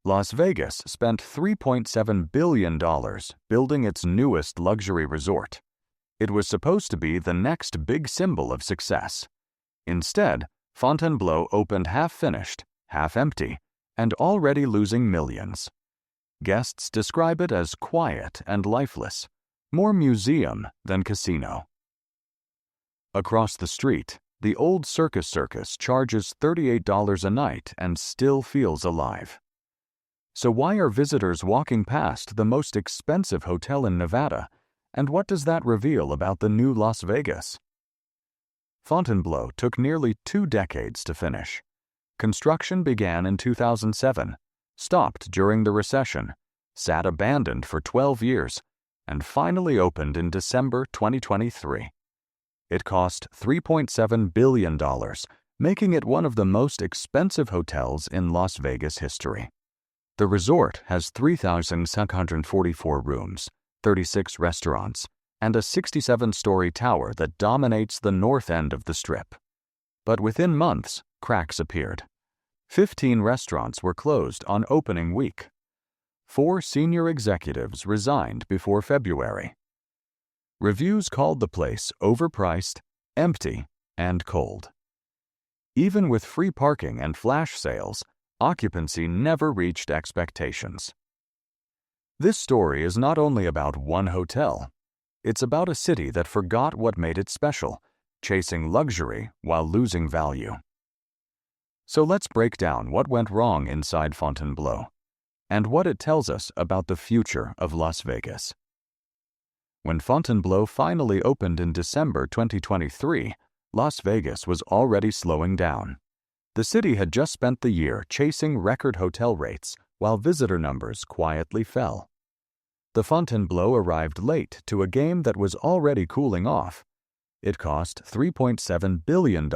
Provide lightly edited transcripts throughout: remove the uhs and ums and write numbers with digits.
Las Vegas spent $3.7 billion building its newest luxury resort. It was supposed to be the next big symbol of success. Instead, Fontainebleau opened half-finished, half-empty, and already losing millions. Guests describe it as quiet and lifeless, more museum than casino. Across the street, the old Circus charges $38 a night and still feels alive. So why are visitors walking past the most expensive hotel in Nevada, and what does that reveal about the new Las Vegas? Fontainebleau took nearly 2 decades to finish. Construction began in 2007, stopped during the recession, sat abandoned for 12 years, and finally opened in December 2023. It cost $3.7 billion, making it one of the most expensive hotels in Las Vegas history. The resort has 3,644 rooms, 36 restaurants, and a 67-story tower that dominates the north end of the Strip. But within months, cracks appeared. 15 restaurants were closed on opening week. 4 senior executives resigned before February. Reviews called the place overpriced, empty, and cold. Even with free parking and flash sales, occupancy never reached expectations. This story is not only about one hotel. It's about a city that forgot what made it special, chasing luxury while losing value. So let's break down what went wrong inside Fontainebleau and what it tells us about the future of Las Vegas. When Fontainebleau finally opened in December 2023, Las Vegas was already slowing down. The city had just spent the year chasing record hotel rates while visitor numbers quietly fell. The Fontainebleau arrived late to a game that was already cooling off. It cost $3.7 billion,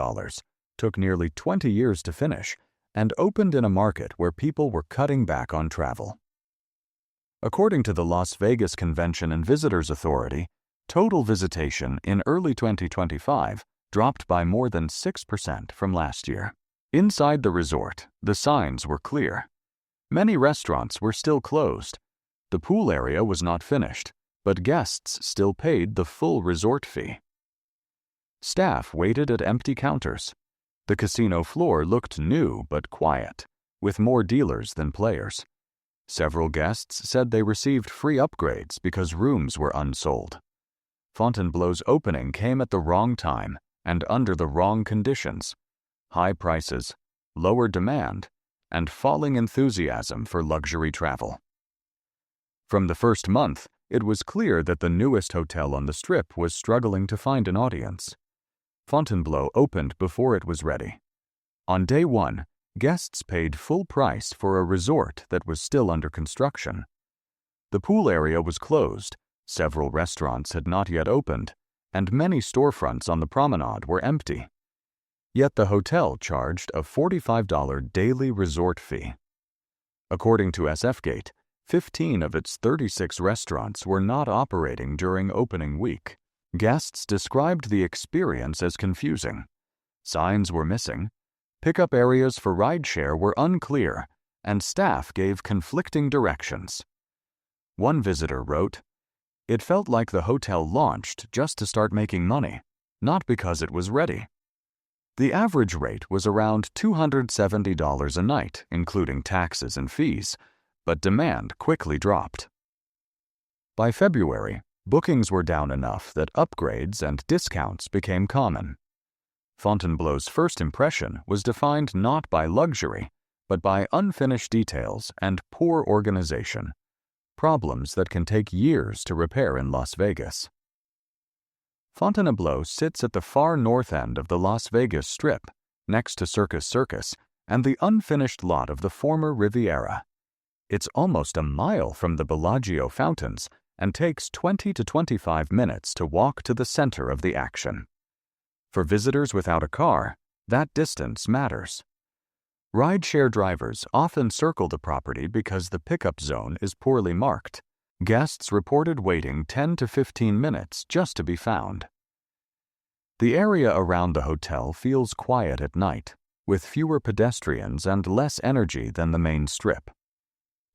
took nearly 20 years to finish, and opened in a market where people were cutting back on travel. According to the Las Vegas Convention and Visitors Authority, total visitation in early 2025 dropped by more than 6% from last year. Inside the resort, the signs were clear. Many restaurants were still closed. The pool area was not finished, but guests still paid the full resort fee. Staff waited at empty counters. The casino floor looked new but quiet, with more dealers than players. Several guests said they received free upgrades because rooms were unsold. Fontainebleau's opening came at the wrong time and under the wrong conditions: high prices, lower demand, and falling enthusiasm for luxury travel. From the first month, it was clear that the newest hotel on the Strip was struggling to find an audience. Fontainebleau opened before it was ready. On day 1, guests paid full price for a resort that was still under construction. The pool area was closed, several restaurants had not yet opened, and many storefronts on the promenade were empty. Yet the hotel charged a $45 daily resort fee. According to SFGate, 15 of its 36 restaurants were not operating during opening week. Guests described the experience as confusing. Signs were missing, pickup areas for rideshare were unclear, and staff gave conflicting directions. One visitor wrote, "It felt like the hotel launched just to start making money, not because it was ready." The average rate was around $270 a night, including taxes and fees, but demand quickly dropped. By February, bookings were down enough that upgrades and discounts became common. Fontainebleau's first impression was defined not by luxury, but by unfinished details and poor organization, problems that can take years to repair in Las Vegas. Fontainebleau sits at the far north end of the Las Vegas Strip, next to Circus and the unfinished lot of the former Riviera. It's almost a mile from the Bellagio fountains and takes 20 to 25 minutes to walk to the center of the action. For visitors without a car, that distance matters. Rideshare drivers often circle the property because the pickup zone is poorly marked. Guests reported waiting 10 to 15 minutes just to be found. The area around the hotel feels quiet at night, with fewer pedestrians and less energy than the main Strip.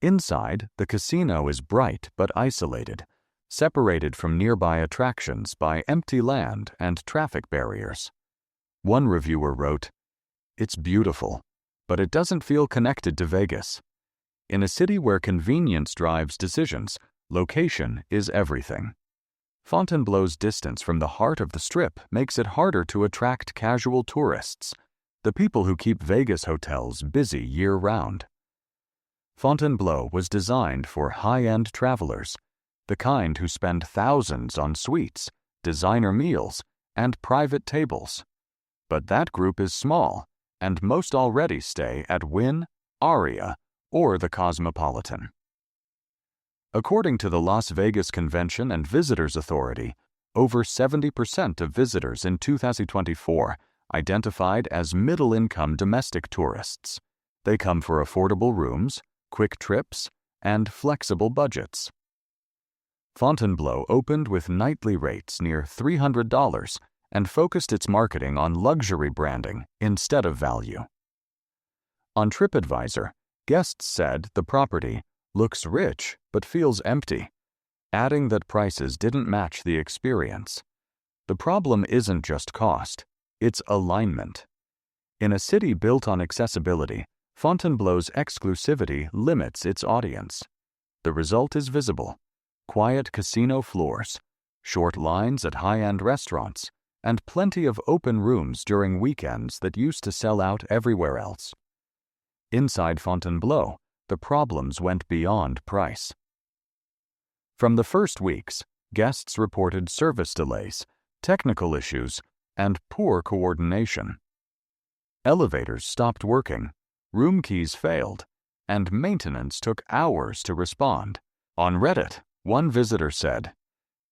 Inside, the casino is bright but isolated, separated from nearby attractions by empty land and traffic barriers. One reviewer wrote, "It's beautiful, but it doesn't feel connected to Vegas. In a city where convenience drives decisions, location is everything." Fontainebleau's distance from the heart of the Strip makes it harder to attract casual tourists, the people who keep Vegas hotels busy year-round. Fontainebleau was designed for high-end travelers, the kind who spend thousands on suites, designer meals, and private tables. But that group is small, and most already stay at Wynn, Aria, or the Cosmopolitan. According to the Las Vegas Convention and Visitors Authority, over 70% of visitors in 2024 identified as middle-income domestic tourists. They come for affordable rooms, quick trips, and flexible budgets. Fontainebleau opened with nightly rates near $300 and focused its marketing on luxury branding instead of value. On TripAdvisor, guests said the property looks rich but feels empty, adding that prices didn't match the experience. The problem isn't just cost, it's alignment. In a city built on accessibility, Fontainebleau's exclusivity limits its audience. The result is visible: quiet casino floors, short lines at high-end restaurants, and plenty of open rooms during weekends that used to sell out everywhere else. Inside Fontainebleau, the problems went beyond price. From the first weeks, guests reported service delays, technical issues, and poor coordination. Elevators stopped working, room keys failed, and maintenance took hours to respond. On Reddit, one visitor said,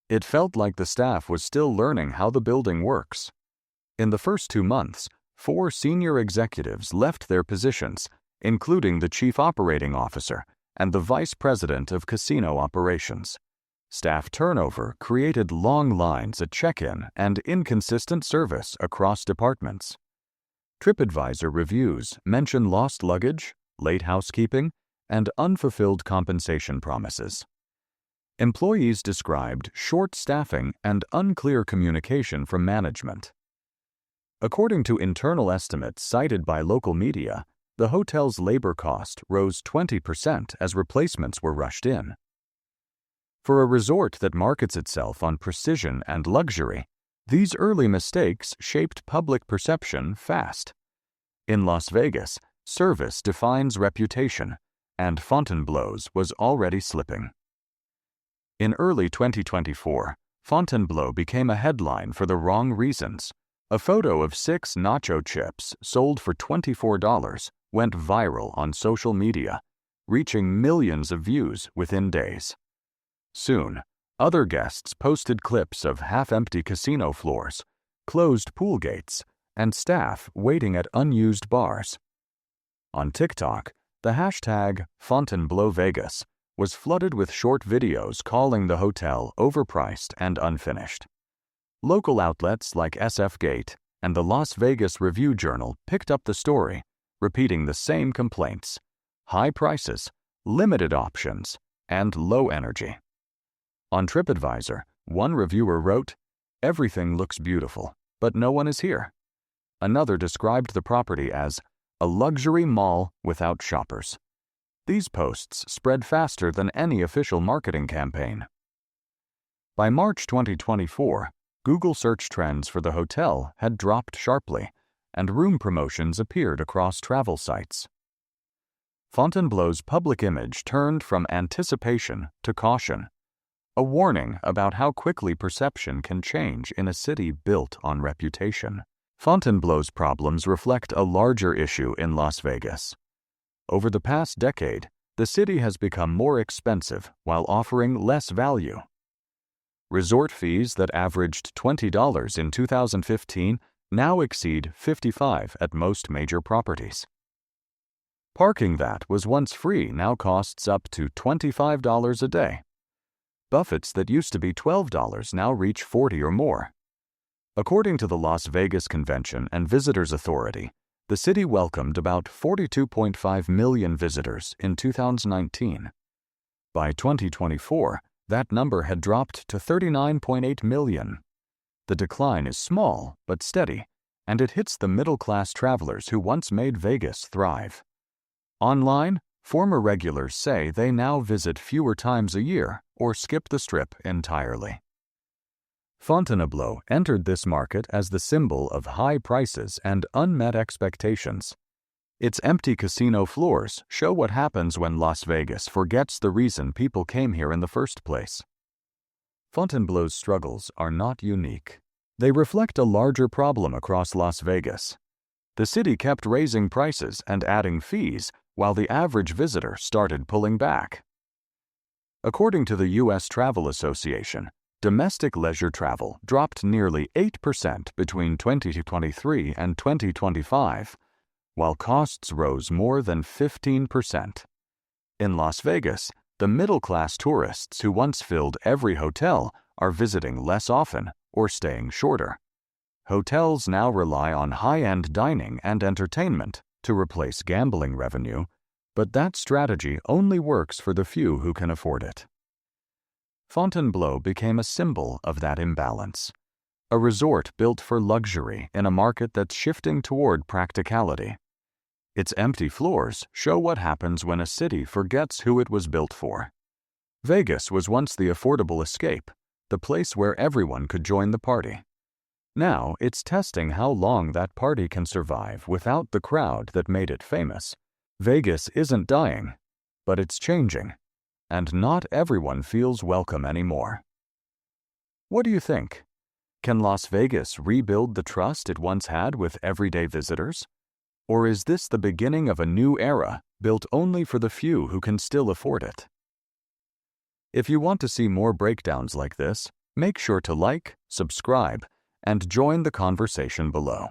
"It felt like the staff was still learning how the building works." In the first 2 months, 4 senior executives left their positions, including the chief operating officer and the vice president of casino operations. Staff turnover created long lines at check-in and inconsistent service across departments. TripAdvisor reviews mention lost luggage, late housekeeping, and unfulfilled compensation promises. Employees described short staffing and unclear communication from management. According to internal estimates cited by local media, the hotel's labor cost rose 20% as replacements were rushed in. For a resort that markets itself on precision and luxury, these early mistakes shaped public perception fast. In Las Vegas, service defines reputation, and Fontainebleau's was already slipping. In early 2024, Fontainebleau became a headline for the wrong reasons. A photo of 6 nacho chips sold for $24 went viral on social media, reaching millions of views within days. Soon, other guests posted clips of half-empty casino floors, closed pool gates, and staff waiting at unused bars. On TikTok, the hashtag #FontainebleauVegas was flooded with short videos calling the hotel overpriced and unfinished. Local outlets like SF Gate and the Las Vegas Review-Journal picked up the story, repeating the same complaints: high prices, limited options, and low energy. On TripAdvisor, one reviewer wrote, "Everything looks beautiful, but no one is here." Another described the property as a luxury mall without shoppers. These posts spread faster than any official marketing campaign. By March 2024, Google search trends for the hotel had dropped sharply, and room promotions appeared across travel sites. Fontainebleau's public image turned from anticipation to caution, a warning about how quickly perception can change in a city built on reputation. Fontainebleau's problems reflect a larger issue in Las Vegas. Over the past decade, the city has become more expensive while offering less value. Resort fees that averaged $20 in 2015 now exceed $55 at most major properties. Parking that was once free now costs up to $25 a day. Buffets that used to be $12 now reach $40 or more. According to the Las Vegas Convention and Visitors Authority, The city welcomed about 42.5 million visitors in 2019. By 2024, that number had dropped to 39.8 million. The decline is small but steady, and it hits the middle-class travelers who once made Vegas thrive. Online, former regulars say they now visit fewer times a year or skip the Strip entirely. Fontainebleau entered this market as the symbol of high prices and unmet expectations. Its empty casino floors show what happens when Las Vegas forgets the reason people came here in the first place. Fontainebleau's struggles are not unique. They reflect a larger problem across Las Vegas. The city kept raising prices and adding fees while the average visitor started pulling back. According to the U.S. Travel Association, domestic leisure travel dropped nearly 8% between 2023 and 2025, while costs rose more than 15%. In Las Vegas, the middle-class tourists who once filled every hotel are visiting less often or staying shorter. Hotels now rely on high-end dining and entertainment to replace gambling revenue, but that strategy only works for the few who can afford it. Fontainebleau became a symbol of that imbalance. A resort built for luxury in a market that's shifting toward practicality. Its empty floors show what happens when a city forgets who it was built for. Vegas was once the affordable escape, the place where everyone could join the party. Now it's testing how long that party can survive without the crowd that made it famous. Vegas isn't dying, but it's changing, and not everyone feels welcome anymore. What do you think? Can Las Vegas rebuild the trust it once had with everyday visitors? Or is this the beginning of a new era built only for the few who can still afford it? If you want to see more breakdowns like this, make sure to like, subscribe, and join the conversation below.